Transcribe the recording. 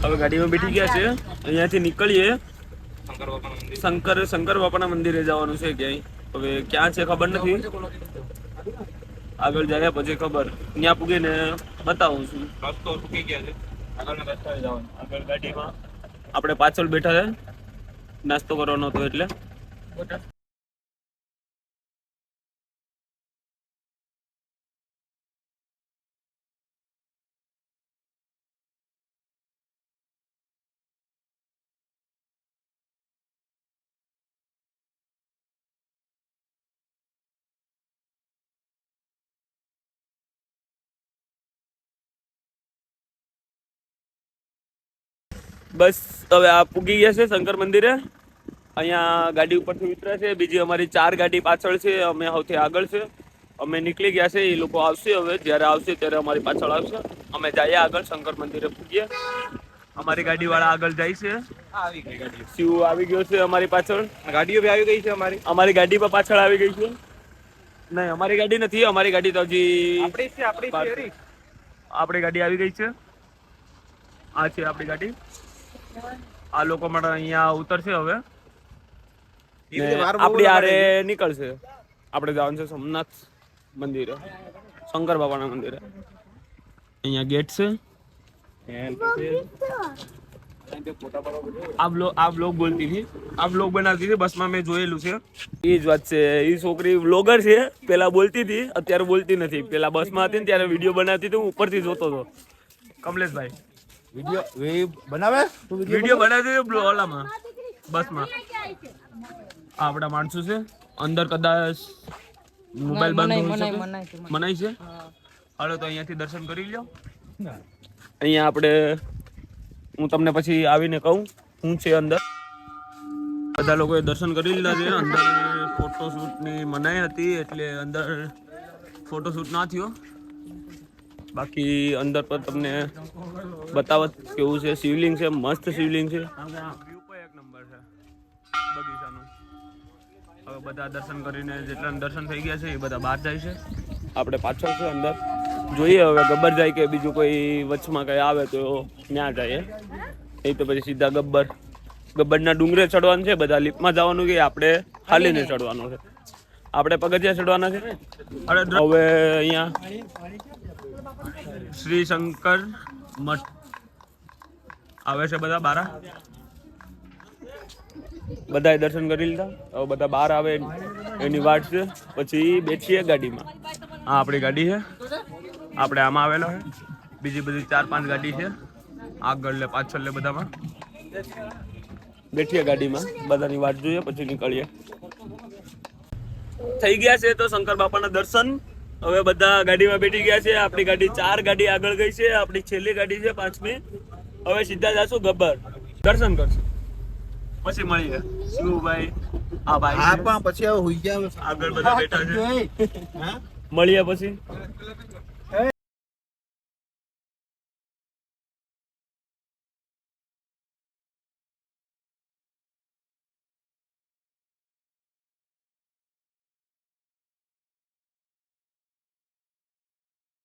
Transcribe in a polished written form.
હવે ગાડીમાં બેઠી ગયા છે, અહીંયાથી નીકળીએ. શંકર બાપાના મંદિરે જવાનું છે ક્યાંય. હવે ક્યાં છે ખબર નથી, આગળ જાય પછી ખબર. ત્યાં પૂગીને બતાવું છું. રસ્તો ચૂકી ગયા છે, આગળના રસ્તે જવાનું. આગળ ગાડીમાં આપણે પાછળ બેઠા છે, નાસ્તો કરવાનો હતો એટલે. બસ હવે આ પૂગી ગયા છે શંકર મંદિરે. અહીંયા ગાડી ઉપરથી ઉતરે છે. બીજી અમારી 4 ગાડી પાછળ છે, અમે સૌથી આગળ છે. અમે નીકળી ગયા છે, એ લોકો આવશે. હવે જ્યારે આવશે ત્યારે અમારી પાછળ આવશે. અમે જઈએ આગળ, શંકર મંદિરે પૂગીએ. અમારી ગાડી વાળા આગળ જાય છે. શિવ આવી ગયો છે અમારી પાછળ. ગાડીઓ બી આવી ગઈ છે. અમારી ગાડી પણ પાછળ આવી ગઈ છે. નહીં, અમારી ગાડી નથી. અમારી ગાડી તો હજી આપણી ગાડી આવી ગઈ છે. આ છે આપણી ગાડી. આ લોકો માટે અહીંયા ઉતરશે. હવે આપણી આરે નીકળશે. આપણે જવાનું છે સોમનાથ મંદિરે, શંકર બાપાના મંદિરે. અહીંયા ગેટ છે. આ બ્લોગ બોલતી હતી, આ બ્લોગ બનાવતી હતી બસમાં. મેં જોયેલું છે. એ જ વાત છે. એ છોકરી બ્લોગર છે. પેલા બોલતી હતી, અત્યારે બોલતી નથી. પેલા બસમાં હતી ને ત્યારે વિડીયો બનાવતી હતી, હું ઉપરથી જોતો હતો. કમલેશભાઈ વિડીયો બનાવતી હતી ઓલામાં, બસમાં. આપણા માણસો છે અંદર. કદાચ મોબાઈલ બંધ મનાય છે. હાલો તો અહીંયાથી દર્શન કરી લો. અહીંયા આપણે, હું તમને પછી આવીને કહું શું છે અંદર. બધા લોકોએ દર્શન કરી લીધા છે. અંદર ફોટોશૂટની મનાઈ હતી એટલે અંદર ફોટોશૂટ ના થયો. બાકી અંદર પર તમને બતાવત કેવું છે. શિવલિંગ છે, મસ્ત શિવલિંગ છે. વ્યૂ પણ એક નંબર છે બગીચાનું. હવે બધા દર્શન કરીને, જેટલા દર્શન થઈ ગયા છે એ બધા બહાર જાય છે. આપણે પાછળ છે અંદર. જોઈએ હવે ગબ્બર જાય કે બીજું કોઈ વચમાં કઈ આવે તો ત્યાં જાય. એ તો પછી સીધા ગબ્બરના ડુંગરે ચડવાનું છે. બધા લિફ્ટમાં જવાનું કે આપણે હાલીને ચડવાનું છે. આપણે પગથિયા ચડવાના છે. હવે અહીંયા શ્રી શંકર મઠ આવે છે. બધા બારા બધાએ દર્શન કરી લીધા. હવે બધા બહાર આવે એની વાટ છે. પછી બેઠીએ ગાડીમાં. આ આપણી ગાડી છે. આપણે આમાં આવેલો છે. બીજી બધી 4-5 ગાડી છે, આગળ લે પાછળ લે બધામાં. બેઠીએ ગાડીમાં, બધાની વાટ જોઈએ પછી નીકળીએ. થઈ ગયા છે તો શંકર બાપાના દર્શન. હવે બધા ગાડીમાં બેઠી ગયા છે. આપણી ગાડી 4 ગાડી આગળ ગઈ છે. આપણી છેલ્લી ગાડી છે 5મી. હવે સીધા જાશું ગબ્બર, દર્શન કરશું, પછી મળીએ. શિવભાઈ આ ભાઈ પછી હવે હોઈ ગયા. આગળ બધા બેઠા છે. મળીએ પછી.